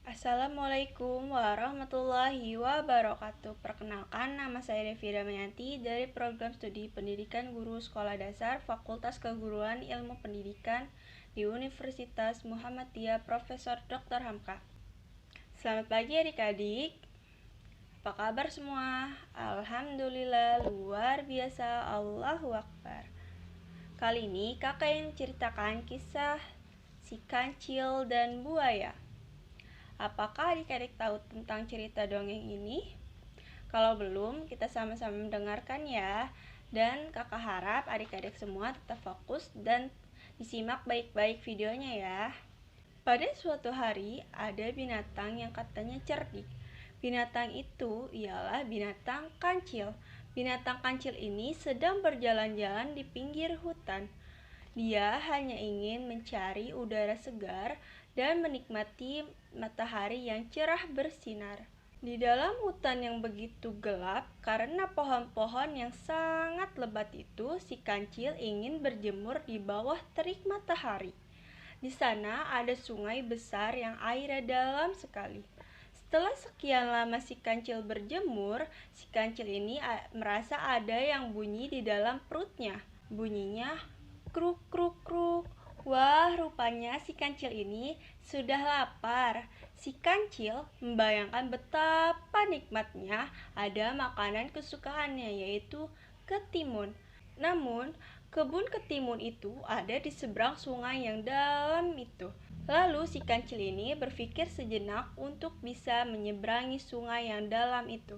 Assalamualaikum warahmatullahi wabarakatuh. Perkenalkan, nama saya Devi Damayanti dari Program Studi Pendidikan Guru Sekolah Dasar Fakultas Keguruan Ilmu Pendidikan di Universitas Muhammadiyah Profesor Dr. Hamka. Selamat pagi adik-adik. Apa kabar semua? Alhamdulillah, luar biasa, Allahu Akbar. Kali ini kakak yang menceritakan kisah si kancil dan buaya. Apakah adik-adik tahu tentang cerita dongeng ini? Kalau belum, kita sama-sama mendengarkan ya. Dan kakak harap adik-adik semua tetap fokus dan disimak baik-baik videonya ya. Pada suatu hari, ada binatang yang katanya cerdik. Binatang itu ialah binatang kancil. Binatang kancil ini sedang berjalan-jalan di pinggir hutan. Dia hanya ingin mencari udara segar dan menikmati matahari yang cerah bersinar. Di dalam hutan yang begitu gelap karena pohon-pohon yang sangat lebat itu, si kancil ingin berjemur di bawah terik matahari. Di sana ada sungai besar yang airnya dalam sekali. Setelah sekian lama si kancil berjemur, si kancil ini merasa ada yang bunyi di dalam perutnya. Bunyinya kruk kruk kruk. Wah, rupanya si kancil ini sudah lapar. Si kancil membayangkan betapa nikmatnya ada makanan kesukaannya, yaitu ketimun. Namun, kebun ketimun itu ada di seberang sungai yang dalam itu. Lalu si kancil ini berpikir sejenak untuk bisa menyeberangi sungai yang dalam itu.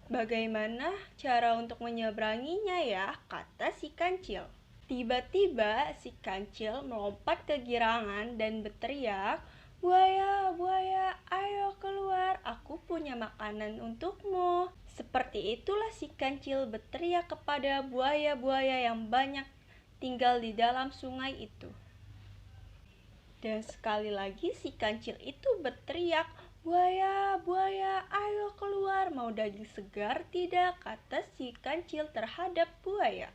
Bagaimana cara untuk menyeberanginya ya? Kata si kancil. Tiba-tiba si kancil melompat kegirangan dan berteriak, "Buaya, buaya, ayo keluar, aku punya makanan untukmu." Seperti itulah si kancil berteriak kepada buaya-buaya yang banyak tinggal di dalam sungai itu. Dan sekali lagi si kancil itu berteriak, "Buaya, buaya, ayo keluar, mau daging segar tidak?" kata si kancil terhadap buaya.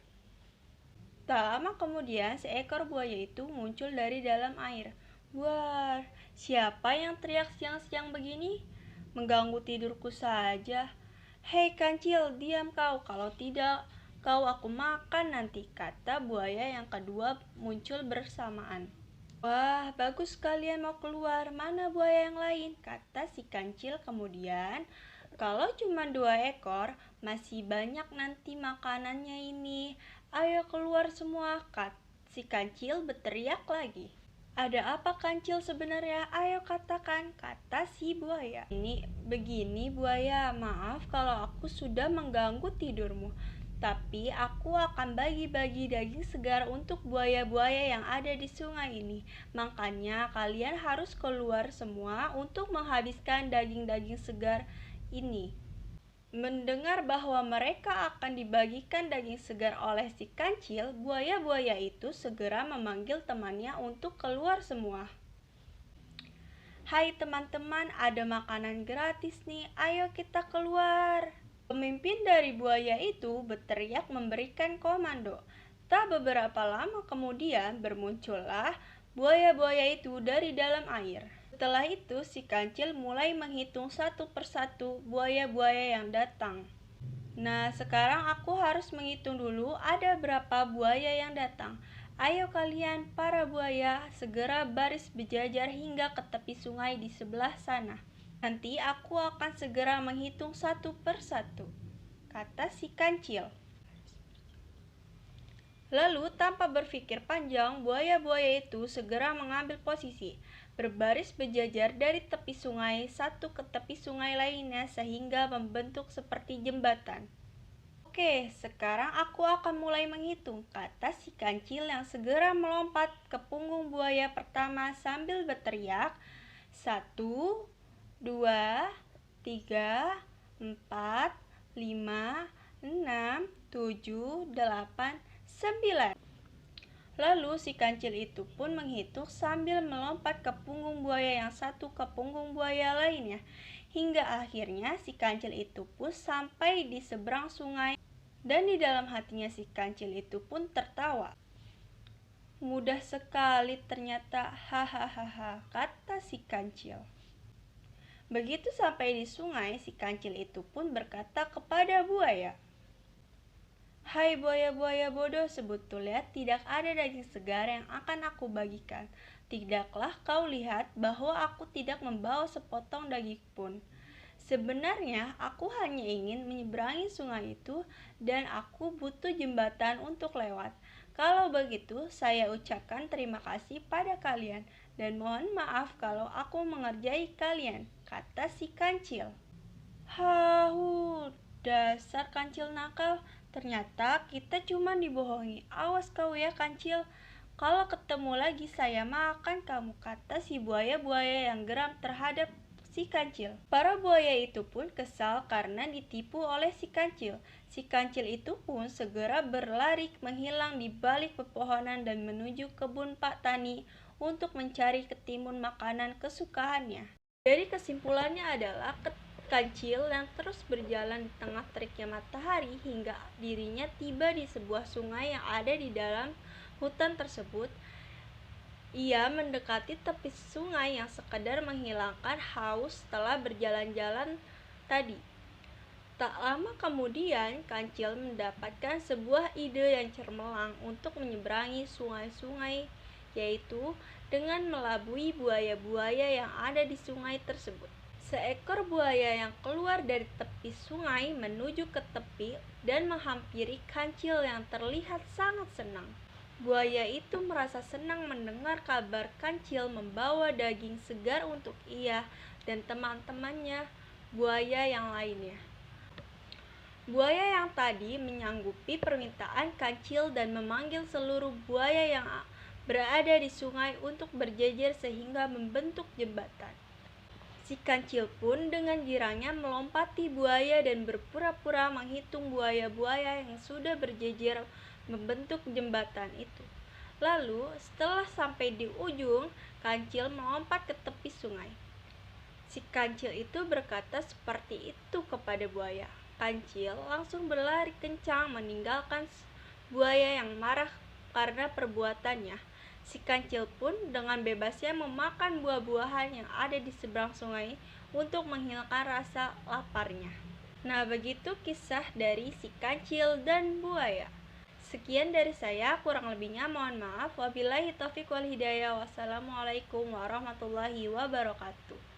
Tak lama kemudian seekor buaya itu muncul dari dalam air. "Wah, siapa yang teriak siang-siang begini? Mengganggu tidurku saja. Hei kancil, diam kau, kalau tidak kau aku makan nanti," kata buaya yang kedua muncul bersamaan. "Wah, bagus kalian mau keluar. Mana buaya yang lain?" kata si kancil kemudian. "Kalau cuma 2 ekor, masih banyak nanti makanannya ini. Ayo keluar semua," kata si kancil berteriak lagi. "Ada apa kancil sebenarnya? Ayo katakan," kata si buaya. Begini buaya, maaf kalau aku sudah mengganggu tidurmu. Tapi aku akan bagi-bagi daging segar untuk buaya-buaya yang ada di sungai ini. Makanya kalian harus keluar semua untuk menghabiskan daging-daging segar ini. Mendengar bahwa mereka akan dibagikan daging segar oleh si kancil, buaya-buaya itu segera memanggil temannya untuk keluar semua. "Hai teman-teman, ada makanan gratis nih, ayo kita keluar." Pemimpin dari buaya itu berteriak memberikan komando. Tak beberapa lama kemudian bermuncullah buaya-buaya itu dari dalam air. Setelah itu si kancil mulai menghitung satu persatu buaya-buaya yang datang. "Nah, sekarang aku harus menghitung dulu ada berapa buaya yang datang. Ayo kalian para buaya segera baris berjajar hingga ke tepi sungai di sebelah sana. Nanti aku akan segera menghitung satu persatu," kata si kancil. Lalu tanpa berpikir panjang, buaya-buaya itu segera mengambil posisi, berbaris berjajar dari tepi sungai satu ke tepi sungai lainnya sehingga membentuk seperti jembatan. "Oke, sekarang aku akan mulai menghitung," kata si kancil yang segera melompat ke punggung buaya pertama sambil berteriak, "1, 2, 3, 4, 5, 6, 7, 8, 9. Lalu si kancil itu pun menghitung sambil melompat ke punggung buaya yang satu ke punggung buaya lainnya. Hingga akhirnya si kancil itu pun sampai di seberang sungai. Dan di dalam hatinya si kancil itu pun tertawa. Mudah sekali ternyata, hahaha, kata si kancil. Begitu sampai di sungai, si kancil itu pun berkata kepada buaya, "Hai buaya-buaya bodoh sebetulnya tidak ada daging segar yang akan aku bagikan. Tidaklah kau lihat bahwa aku tidak membawa sepotong daging pun. Sebenarnya aku hanya ingin menyeberangi sungai itu dan aku butuh jembatan untuk lewat. Kalau begitu, saya ucapkan terima kasih pada kalian dan mohon maaf kalau aku mengerjai kalian," kata si kancil. Hahu, dasar kancil nakal. Ternyata kita cuma dibohongi. Awas kau ya kancil. Kalau ketemu lagi saya makan kamu, kata si buaya-buaya yang geram terhadap si kancil. Para buaya itu pun kesal karena ditipu oleh si kancil. Si kancil itu pun segera berlari menghilang di balik pepohonan dan menuju kebun Pak Tani untuk mencari ketimun makanan kesukaannya. Jadi kesimpulannya adalah kancil yang terus berjalan di tengah teriknya matahari hingga dirinya tiba di sebuah sungai yang ada di dalam hutan tersebut. Ia mendekati tepi sungai yang sekedar menghilangkan haus setelah berjalan-jalan tadi. Tak lama kemudian, kancil mendapatkan sebuah ide yang cemerlang untuk menyeberangi sungai-sungai, yaitu dengan melabui buaya-buaya yang ada di sungai tersebut. Seekor buaya yang keluar dari tepi sungai menuju ke tepi dan menghampiri kancil yang terlihat sangat senang. Buaya itu merasa senang mendengar kabar kancil membawa daging segar untuk ia dan teman-temannya buaya yang lainnya. Buaya yang tadi menyanggupi permintaan kancil dan memanggil seluruh buaya yang berada di sungai untuk berjejer sehingga membentuk jembatan. Si kancil pun dengan girangnya melompati buaya dan berpura-pura menghitung buaya-buaya yang sudah berjejer membentuk jembatan itu. Lalu, setelah sampai di ujung, kancil melompat ke tepi sungai. Si kancil itu berkata seperti itu kepada buaya. Kancil langsung berlari kencang meninggalkan buaya yang marah karena perbuatannya. Si kancil pun dengan bebasnya memakan buah-buahan yang ada di seberang sungai untuk menghilangkan rasa laparnya. Nah, begitu kisah dari si kancil dan buaya. Sekian dari saya, kurang lebihnya mohon maaf. Wabillahi taufiq wal hidayah. Wassalamualaikum warahmatullahi wabarakatuh.